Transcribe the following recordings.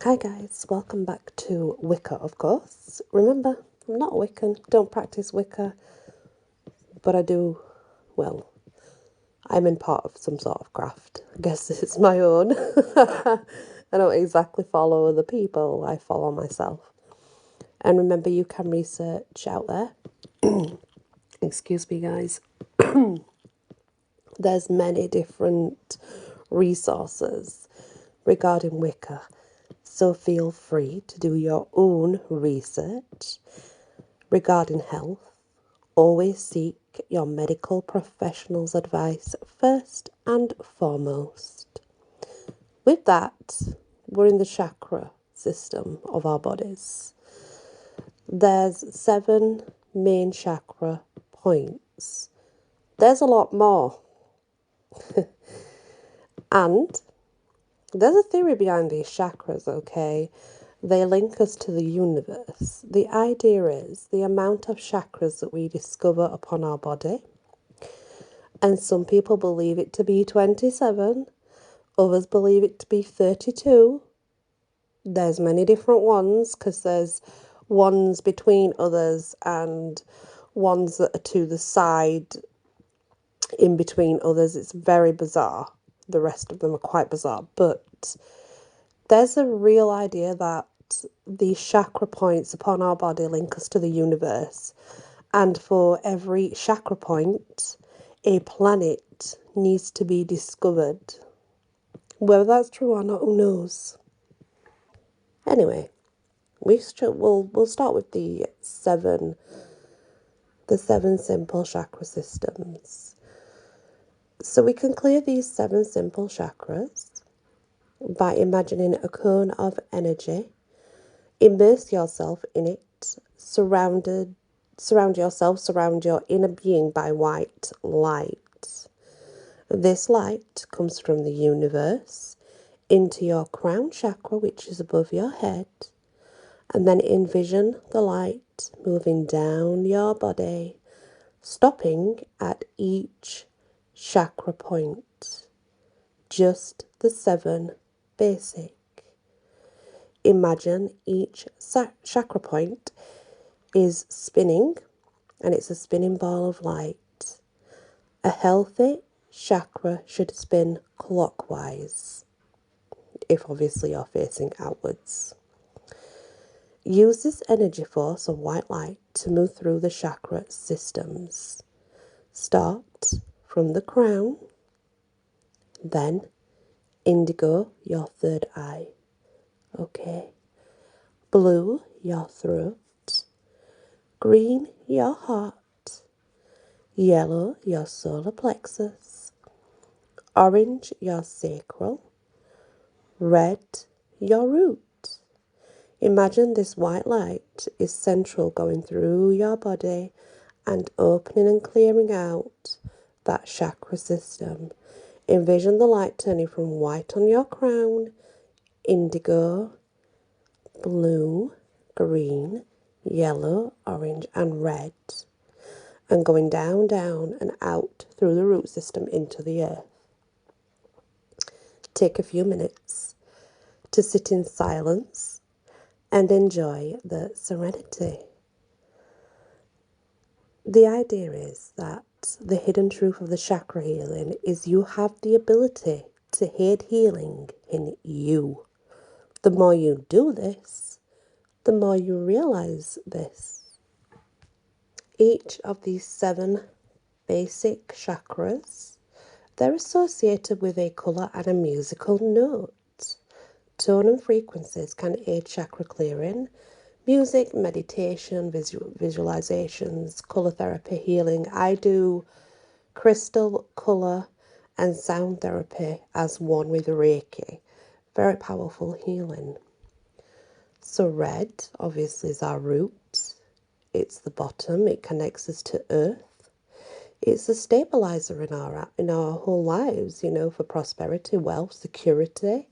Hi guys, welcome back to Wicca, of course. Remember, I'm not a Wiccan, don't practice Wicca, but I do, well, I'm in part of some sort of craft. I guess it's my own. I don't exactly follow other people, I follow myself. And remember, you can research out there. Excuse me, guys. There's many different resources regarding Wicca. So feel free to do your own research regarding health. Always seek your medical professional's advice first and foremost. With that, we're in the chakra system of our bodies. There's 7 main chakra points. There's a lot more. And there's a theory behind these chakras, okay? They link us to the universe. The idea is the amount of chakras that we discover upon our body. And some people believe it to be 27. Others believe it to be 32. There's many different ones because there's ones between others and ones that are to the side in between others. It's very bizarre. The rest of them are quite bizarre. But there's a real idea that these chakra points upon our body link us to the universe. And for every chakra point, a planet needs to be discovered. Whether that's true or not, who knows? Anyway, we'll start with the seven simple chakra systems. So we can clear these 7 simple chakras by imagining a cone of energy. Immerse yourself in it. Surround your inner being by white light. This light comes from the universe into your crown chakra, which is above your head, and then envision the light moving down your body, stopping at each chakra point. Just the 7 basic. Imagine each chakra point is spinning, and it's a spinning ball of light. A healthy chakra should spin clockwise, if obviously you're facing outwards. Use this energy force of white light to move through the chakra systems. Start from the crown, then indigo, your third eye. Okay. Blue, your throat. Green, your heart. Yellow, your solar plexus. Orange, your sacral. Red, your root. Imagine this white light is central, going through your body and opening and clearing out that chakra system. Envision the light turning from white on your crown, indigo, blue, green, yellow, orange and red, and going down, down and out through the root system into the earth. Take a few minutes to sit in silence and enjoy the serenity. The idea is that the hidden truth of the chakra healing is you have the ability to aid healing in you. The more you do this, the more you realize this. Each of these 7 basic chakras, they're associated with a colour and a musical note. Tone and frequencies can aid chakra clearing. Music, meditation, visualizations, colour therapy, healing. I do crystal, colour and sound therapy as one with Reiki. Very powerful healing. So red, obviously, is our root. It's the bottom. It connects us to earth. It's a stabilizer in our whole lives, for prosperity, wealth, security.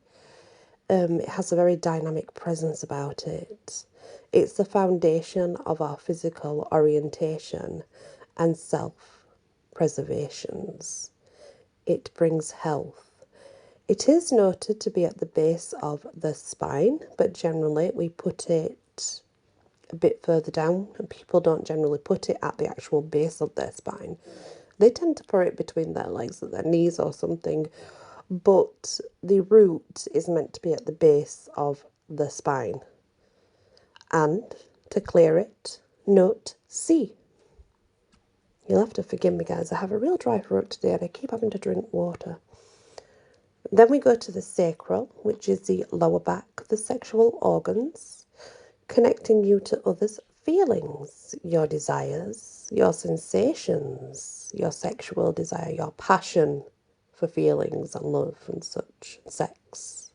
It has a very dynamic presence about it. It's the foundation of our physical orientation and self-preservations. It brings health. It is noted to be at the base of the spine, but generally we put it a bit further down, and people don't generally put it at the actual base of their spine. They tend to put it between their legs at their knees or something, but the root is meant to be at the base of the spine. And to clear it, note C. You'll have to forgive me, guys. I have a real dry throat today and I keep having to drink water. Then we go to the sacral, which is the lower back, the sexual organs, connecting you to others' feelings, your desires, your sensations, your sexual desire, your passion for feelings and love and such, sex.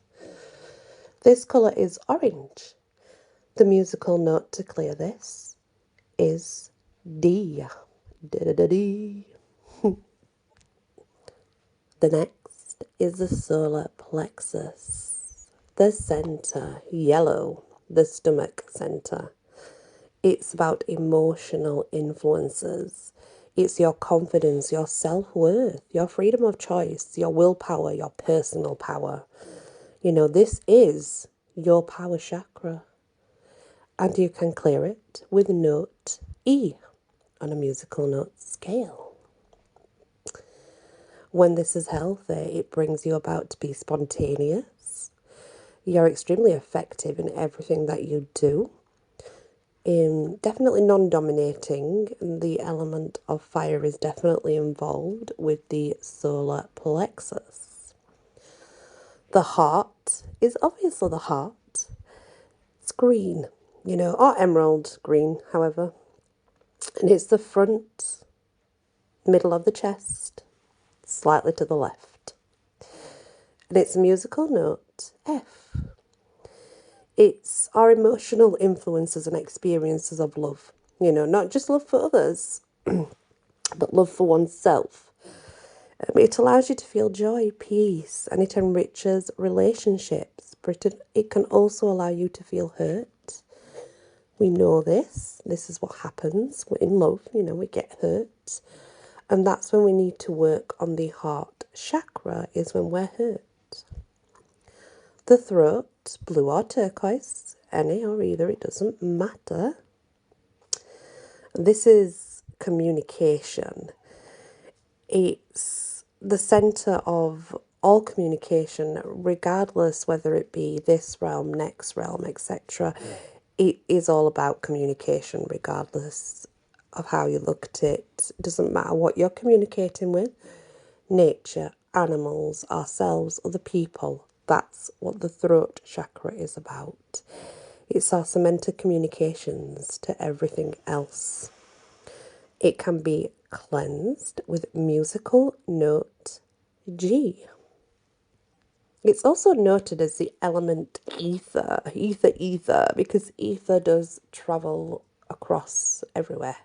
This colour is orange. The musical note to clear this is D. Da-da-da-dee. The next is the solar plexus, the center, yellow, the stomach center. It's about emotional influences. It's your confidence, your self-worth, your freedom of choice, your willpower, your personal power. You know, this is your power chakra. And you can clear it with note E on a musical note scale. When this is healthy, it brings you about to be spontaneous. You're extremely effective in everything that you do. Definitely non-dominating. The element of fire is definitely involved with the solar plexus. The heart is obviously the heart. It's green, or emerald green, however. And it's the front, middle of the chest, slightly to the left. And it's a musical note F. It's our emotional influences and experiences of love. Not just love for others, but love for oneself. It allows you to feel joy, peace, and it enriches relationships. But it can also allow you to feel hurt. We know this. This is what happens in love. We get hurt. And that's when we need to work on the heart chakra, is when we're hurt. The throat, blue or turquoise, any or either, it doesn't matter. This is communication. It's the centre of all communication, regardless whether it be this realm, next realm, etc. It is all about communication, regardless of how you look at it. It doesn't matter what you're communicating with. Nature, animals, ourselves, other people. That's what the throat chakra is about. It's our cemented communications to everything else. It can be cleansed with musical note G. It's also noted as the element ether, because ether does travel across everywhere.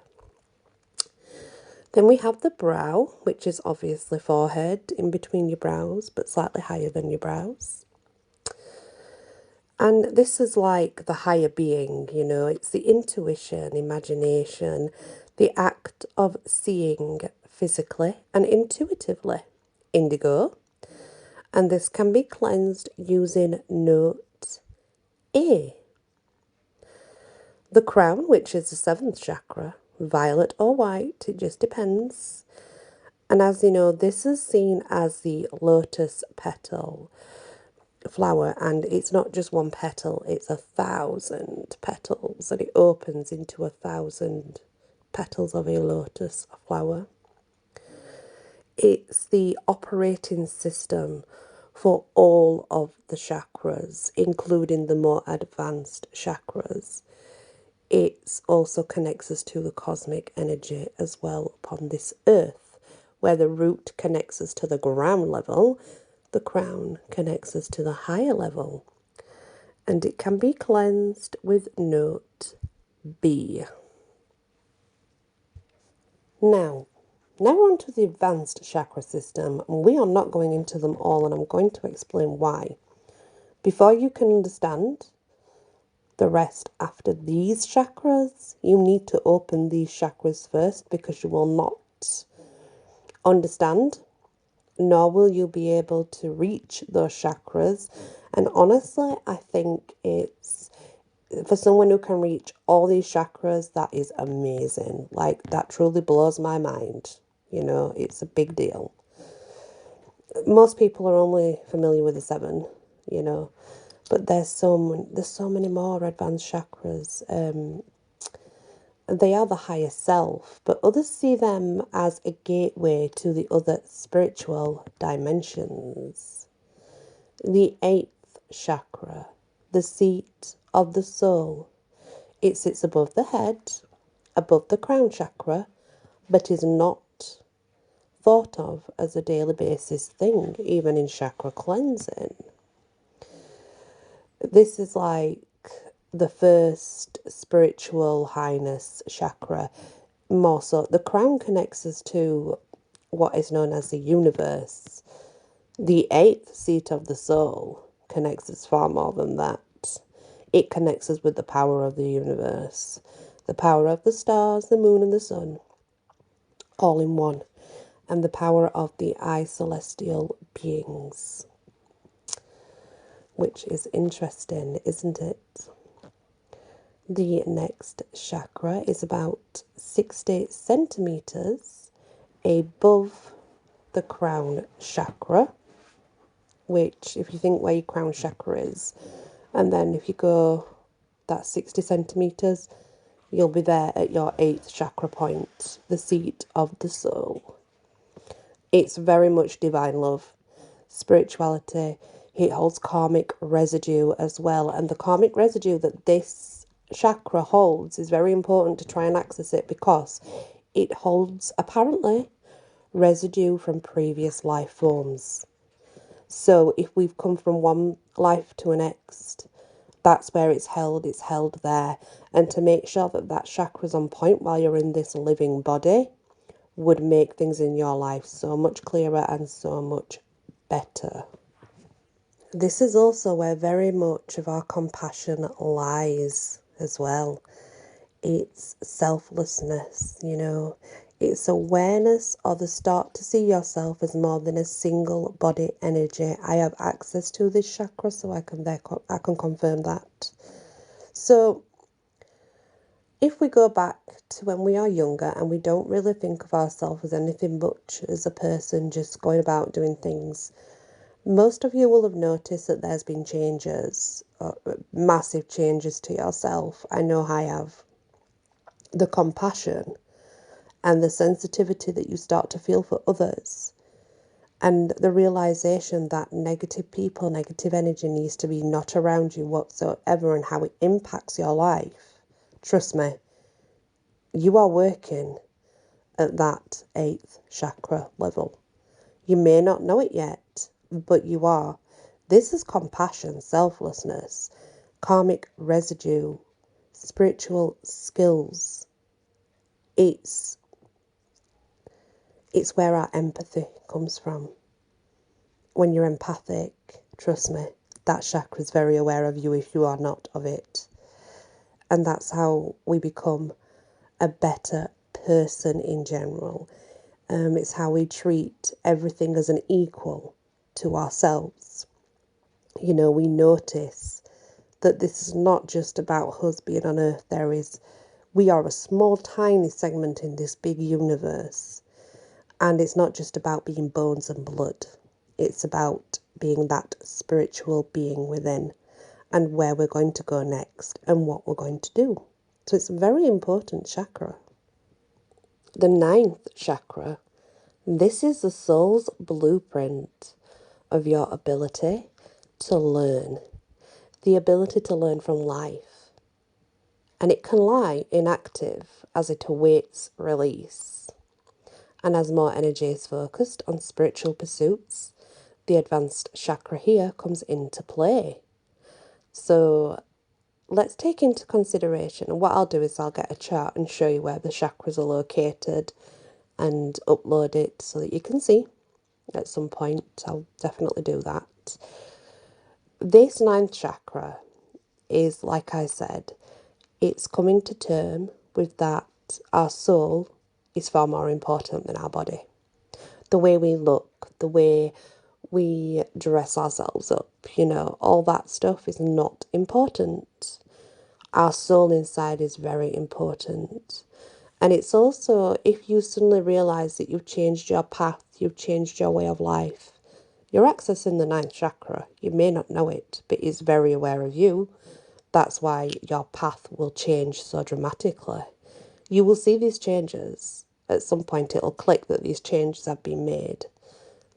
Then we have the brow, which is obviously forehead, in between your brows, but slightly higher than your brows. And this is like the higher being, it's the intuition, imagination, the act of seeing physically and intuitively. Indigo. And this can be cleansed using note A. The crown, which is the seventh chakra, violet or white, it just depends. And as you know, this is seen as the lotus petal flower, and it's not just one petal, it's 1,000 petals, and it opens into 1,000 petals of a lotus flower. It's the operating system for all of the chakras, including the more advanced chakras. It also connects us to the cosmic energy as well upon this earth, where the root connects us to the ground level, the crown connects us to the higher level, and it can be cleansed with note B. Now we're on to the advanced chakra system, and we are not going into them all, and I'm going to explain why. Before you can understand the rest after these chakras, you need to open these chakras first, because you will not understand nor will you be able to reach those chakras. And honestly, I think it's, for someone who can reach all these chakras, that is amazing. Like, that truly blows my mind. You know, it's a big deal. Most people are only familiar with the 7, you know, but there's so many more advanced chakras. They are the higher self, but others see them as a gateway to the other spiritual dimensions. The 8th chakra, the seat of the soul. It sits above the head, above the crown chakra, but is not thought of as a daily basis thing, even in chakra cleansing. This is like the first spiritual highness chakra. More so, the crown connects us to what is known as the universe. The 8th seat of the soul connects us far more than that. It connects us with the power of the universe, the power of the stars, the moon and the sun, all in one, and the power of the celestial beings. Which is interesting, isn't it? The next chakra is about 60 centimeters above the crown chakra, which, if you think where your crown chakra is, and then if you go that 60 centimeters, you'll be there at your 8th chakra point, the seat of the soul. It's very much divine love, spirituality. It holds karmic residue as well, and the karmic residue that this chakra holds is very important to try and access it, because it holds, apparently, residue from previous life forms. So if we've come from one life to a next, that's where it's held there. And to make sure that that chakra's on point while you're in this living body would make things in your life so much clearer and so much better. This is also where very much of our compassion lies as well. It's selflessness, you know. It's awareness or the start to see yourself as more than a single body energy. I have access to this chakra, so I can confirm that. So if we go back to when we are younger and we don't really think of ourselves as anything but as a person just going about doing things, most of you will have noticed that there's been changes, massive changes to yourself. I know I have. The compassion and the sensitivity that you start to feel for others, and the realization that negative people, negative energy needs to be not around you whatsoever, and how it impacts your life. Trust me, you are working at that 8th chakra level. You may not know it yet, but you are. This is compassion, selflessness, karmic residue, spiritual skills. It's where our empathy comes from. When you're empathic, trust me, that chakra is very aware of you if you are not of it. And that's how we become a better person in general. It's how we treat everything as an equal to ourselves. You know, we notice that this is not just about us being on earth. We are a small, tiny segment in this big universe. And it's not just about being bones and blood. It's about being that spiritual being within, and where we're going to go next and what we're going to do. So it's a very important chakra. The 9th chakra. This is the soul's blueprint of your ability to learn. The ability to learn from life. And it can lie inactive as it awaits release. And as more energy is focused on spiritual pursuits, the advanced chakra here comes into play. So let's take into consideration, and what I'll do is I'll get a chart and show you where the chakras are located and upload it so that you can see at some point. I'll definitely do that. This 9th chakra is, like I said, it's coming to term with that our soul is far more important than our body. The way we look, the way we dress ourselves up, all that stuff is not important. Our soul inside is very important. And it's also, if you suddenly realise that you've changed your path, you've changed your way of life, you're accessing the ninth chakra. You may not know it, but it's very aware of you. That's why your path will change so dramatically. You will see these changes. At some point it'll click that these changes have been made.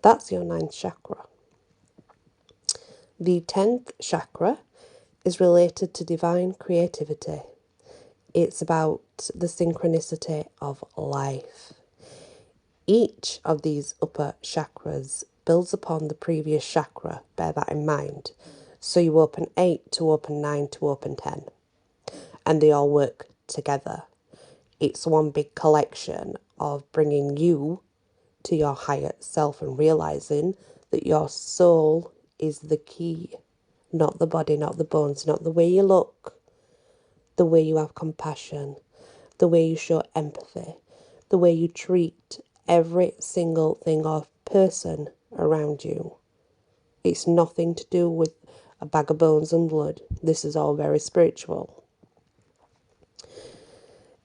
That's your ninth chakra. The 10th chakra is related to divine creativity. It's about the synchronicity of life. Each of these upper chakras builds upon the previous chakra, bear that in mind. So you open 8 to open 9 to open 10, and they all work together. It's one big collection of bringing you to your higher self and realising that your soul is the key, not the body, not the bones, not the way you look, the way you have compassion, the way you show empathy, the way you treat every single thing or person around you. It's nothing to do with a bag of bones and blood. This is all very spiritual.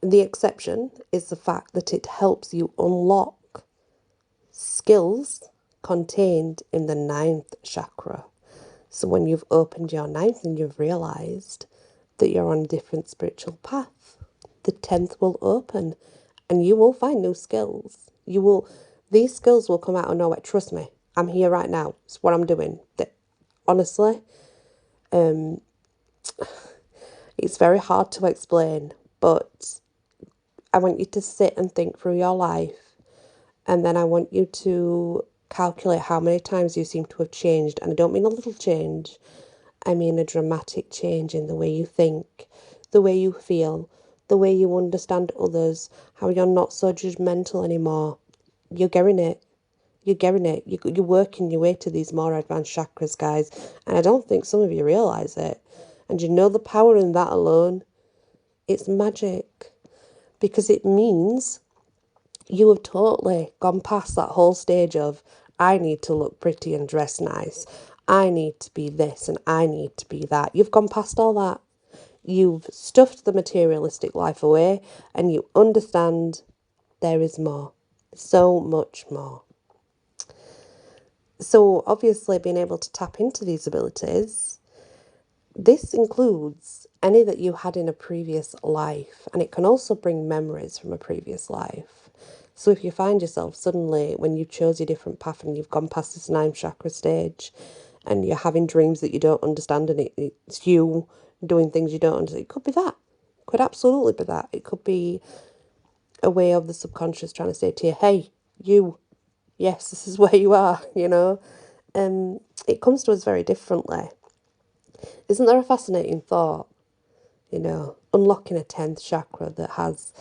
The exception is the fact that it helps you unlock skills contained in the 9th chakra. So when you've opened your 9th and you've realised that you're on a different spiritual path, the 10th will open and you will find new skills. These skills will come out of nowhere. Trust me, I'm here right now. It's what I'm doing. Honestly, it's very hard to explain, but I want you to sit and think through your life, and then I want you to calculate how many times you seem to have changed. And I don't mean a little change, I mean a dramatic change in the way you think, the way you feel, the way you understand others, how you're not so judgmental anymore. You're getting it. You're getting it. You're working your way to these more advanced chakras, guys. And I don't think some of you realise it. And you know the power in that alone? It's magic. Because it means you have totally gone past that whole stage of, I need to look pretty and dress nice. I need to be this and I need to be that. You've gone past all that. You've stuffed the materialistic life away and you understand there is more. So much more. So obviously being able to tap into these abilities, this includes any that you had in a previous life, and it can also bring memories from a previous life. So if you find yourself suddenly, when you chose your different path and you've gone past this 9th chakra stage, and you're having dreams that you don't understand, and it's you doing things you don't understand, it could be that. It could absolutely be that. It could be a way of the subconscious trying to say to you, hey, you, yes, this is where you are, It comes to us very differently. Isn't there a fascinating thought? Unlocking a 10th chakra that has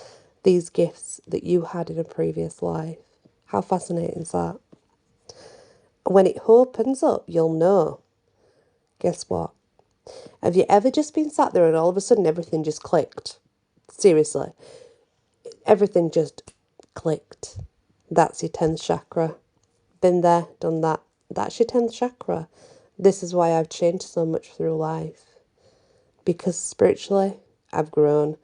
these gifts that you had in a previous life. How fascinating is that? When it opens up, you'll know. Guess what? Have you ever just been sat there and all of a sudden everything just clicked? Seriously. Everything just clicked. That's your 10th chakra. Been there, done that. That's your 10th chakra. This is why I've changed so much through life. Because spiritually, I've grown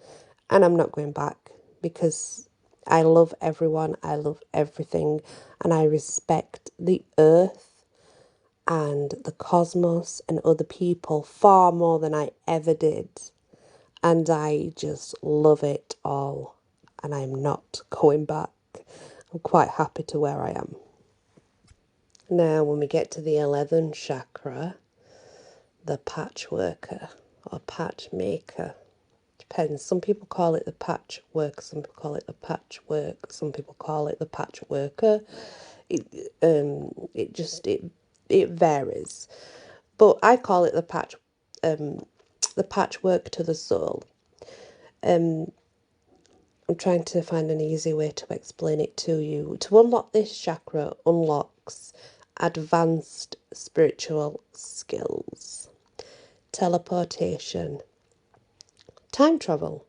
and I'm not going back, because I love everyone, I love everything, and I respect the earth and the cosmos and other people far more than I ever did. And I just love it all, and I'm not going back. I'm quite happy to where I am. Now, when we get to the 11th chakra, the patchworker or patchmaker. Depends. Some people call it the patchwork, some people call it the patchwork, some people call it the patchworker. It varies. But I call it the patchwork to the soul. I'm trying to find an easy way to explain it to you. To unlock this chakra unlocks advanced spiritual skills, teleportation, time travel,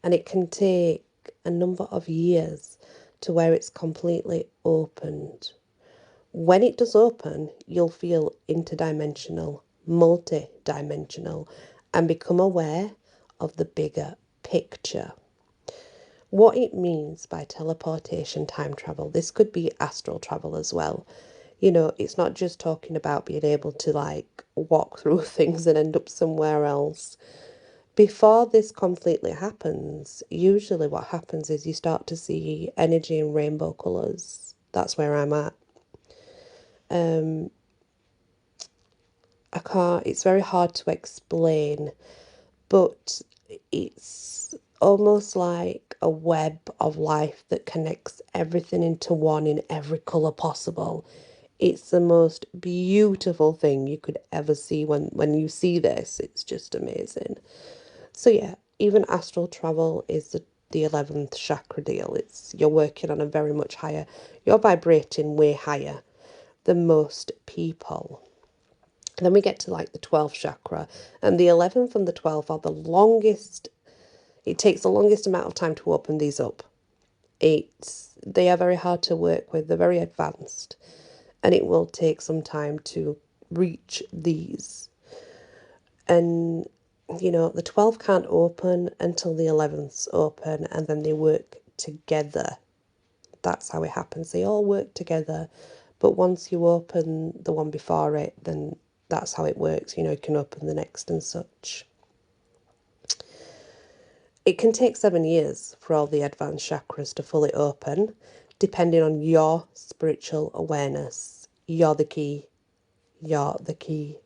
and it can take a number of years to where it's completely opened. When it does open, you'll feel interdimensional, multi-dimensional, and become aware of the bigger picture. What it means by teleportation, time travel, this could be astral travel as well. You know, it's not just talking about being able to like walk through things and end up somewhere else. Before this completely happens, usually what happens is you start to see energy in rainbow colours. That's where I'm at. It's very hard to explain, but it's almost like a web of life that connects everything into one in every colour possible. It's the most beautiful thing you could ever see. When you see this, it's just amazing. So yeah, even astral travel is the 11th chakra deal. It's you're working on a very much higher, you're vibrating way higher than most people. Then we get to like the 12th chakra, and the 11th and the 12th are the longest. It takes the longest amount of time to open these up. They are very hard to work with. They're very advanced, and it will take some time to reach these. And you know, the 12 can't open until the 11th's open, and then they work together. That's how it happens. They all work together, but once you open the one before it, then that's how it works. You know, you can open the next and such. It can take 7 years for all the advanced chakras to fully open, depending on your spiritual awareness. You're the key. You're the key.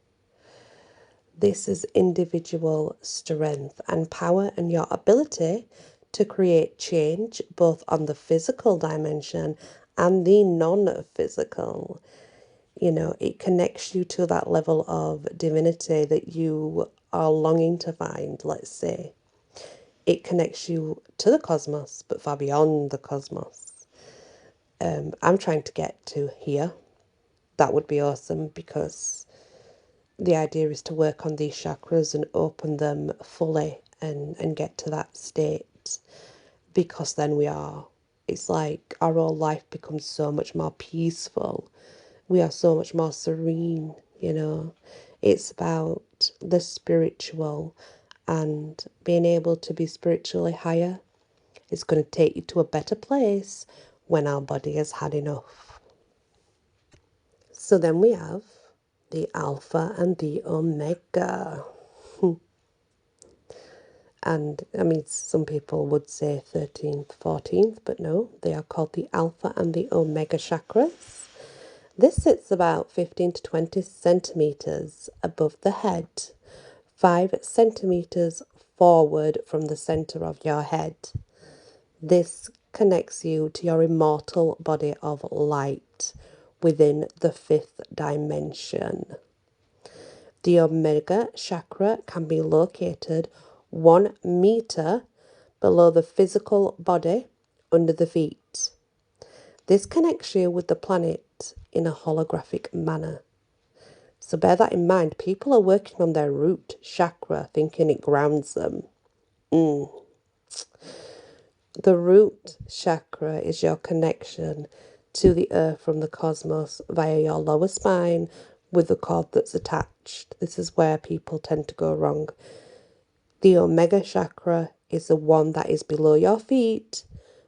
This is individual strength and power and your ability to create change both on the physical dimension and the non-physical. You know, it connects you to that level of divinity that you are longing to find, let's say. It connects you to the cosmos, but far beyond the cosmos. I'm trying to get to here. That would be awesome, because the idea is to work on these chakras and open them fully and get to that state, because then it's like our whole life becomes so much more peaceful. We are so much more serene, you know. It's about the spiritual and being able to be spiritually higher. It's going to take you to a better place when our body has had enough. So then we have the Alpha and the Omega. And I mean, some people would say 13th, 14th, but no, they are called the Alpha and the Omega chakras. This sits about 15 to 20 centimeters above the head, 5 centimeters forward from the center of your head. This connects you to your immortal body of light within the 5th dimension. The Omega chakra can be located 1 meter below the physical body under the feet. This connects you with the planet in a holographic manner. So bear that in mind. People are working on their root chakra, thinking it grounds them. The root chakra is your connection to the earth from the cosmos via your lower spine with the cord that's attached. This is where people tend to go wrong. The Omega chakra is the one that is below your feet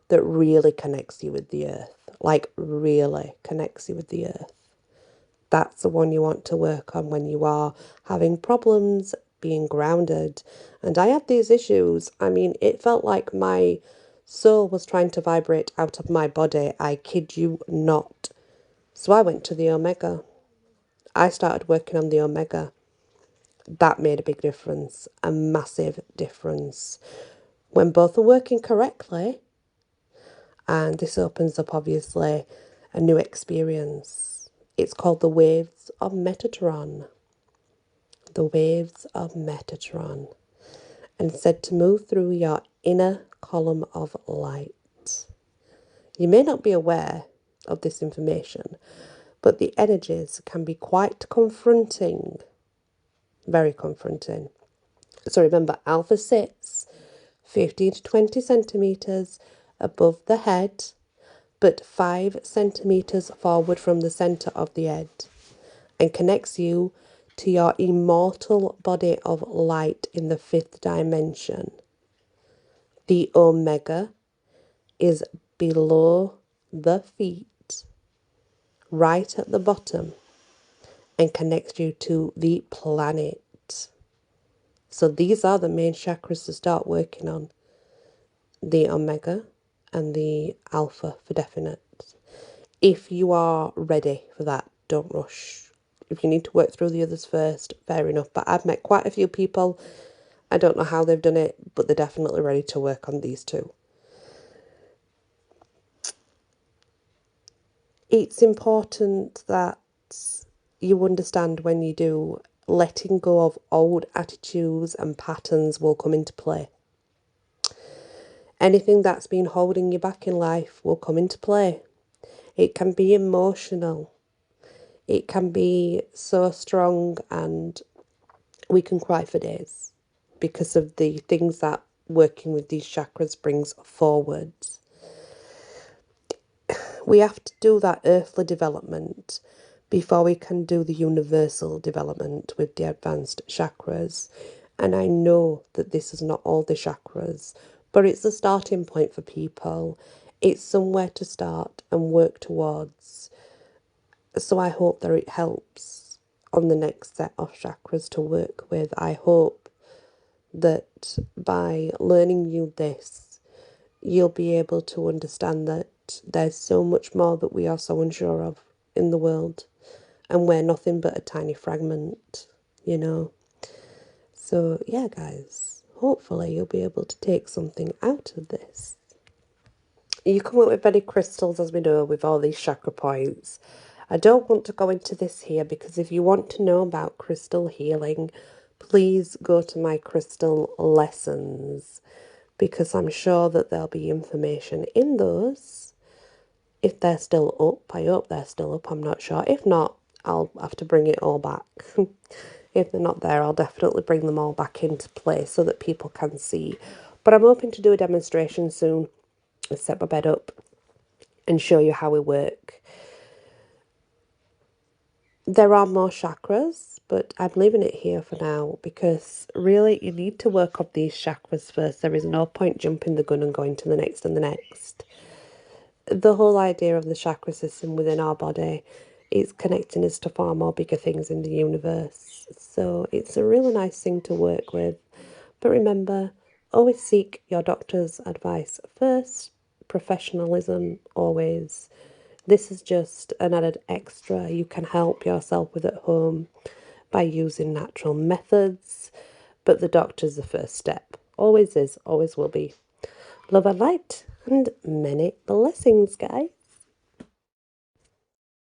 that really connects you with the earth. Like, really connects you with the earth. That's the one you want to work on when you are having problems being grounded. And I had these issues. I mean, it felt like my soul was trying to vibrate out of my body. I kid you not. So I went to the Omega. I started working on the Omega. That made a big difference, a massive difference. When both are working correctly, and this opens up obviously a new experience. It's called the waves of Metatron. The waves of Metatron. And said to move through your inner column of light. You may not be aware of this information, but the energies can be quite confronting. Very confronting. So remember, Alpha sits 15 to 20 centimeters above the head, but 5 centimeters forward from the center of the head, and connects you to your immortal body of light in the 5th dimension. The omega is below the feet, right at the bottom, and connects you to the planet. So these are the main chakras to start working on. The omega and the alpha for definite. If you are ready for that, don't rush. If you need to work through the others first, fair enough. But I've met quite a few people. I don't know how they've done it, but they're definitely ready to work on these two. It's important that you understand when you do, letting go of old attitudes and patterns will come into play. Anything that's been holding you back in life will come into play. It can be emotional. It can be so strong, and we can cry for days because of the things that working with these chakras brings forward. We have to do that earthly development before we can do the universal development with the advanced chakras. And I know that this is not all the chakras, but it's a starting point for people. It's somewhere to start and work towards. So I hope that it helps on the next set of chakras to work with. I hope that by learning you this, you'll be able to understand that there's so much more that we are so unsure of in the world, and we're nothing but a tiny fragment, you know. So yeah, guys, hopefully you'll be able to take something out of this. You come up with many crystals, as we know, with all these chakra points. I don't want to go into this here, because if you want to know about crystal healing, please go to my crystal lessons, because I'm sure that there'll be information in those. If they're still up, I hope they're still up, I'm not sure. If not, I'll have to bring it all back. If they're not there, I'll definitely bring them all back into place so that people can see. But I'm hoping to do a demonstration soon, set my bed up and show you how we work. There are more chakras, but I'm leaving it here for now, because really you need to work on these chakras first. There is no point jumping the gun and going to the next and the next. The whole idea of the chakra system within our body is connecting us to far more bigger things in the universe. So it's a really nice thing to work with. But remember, always seek your doctor's advice first. Professionalism, always. This is just an added extra you can help yourself with at home by using natural methods. But the doctor's the first step. Always is, always will be. Love and light, and many blessings, guys.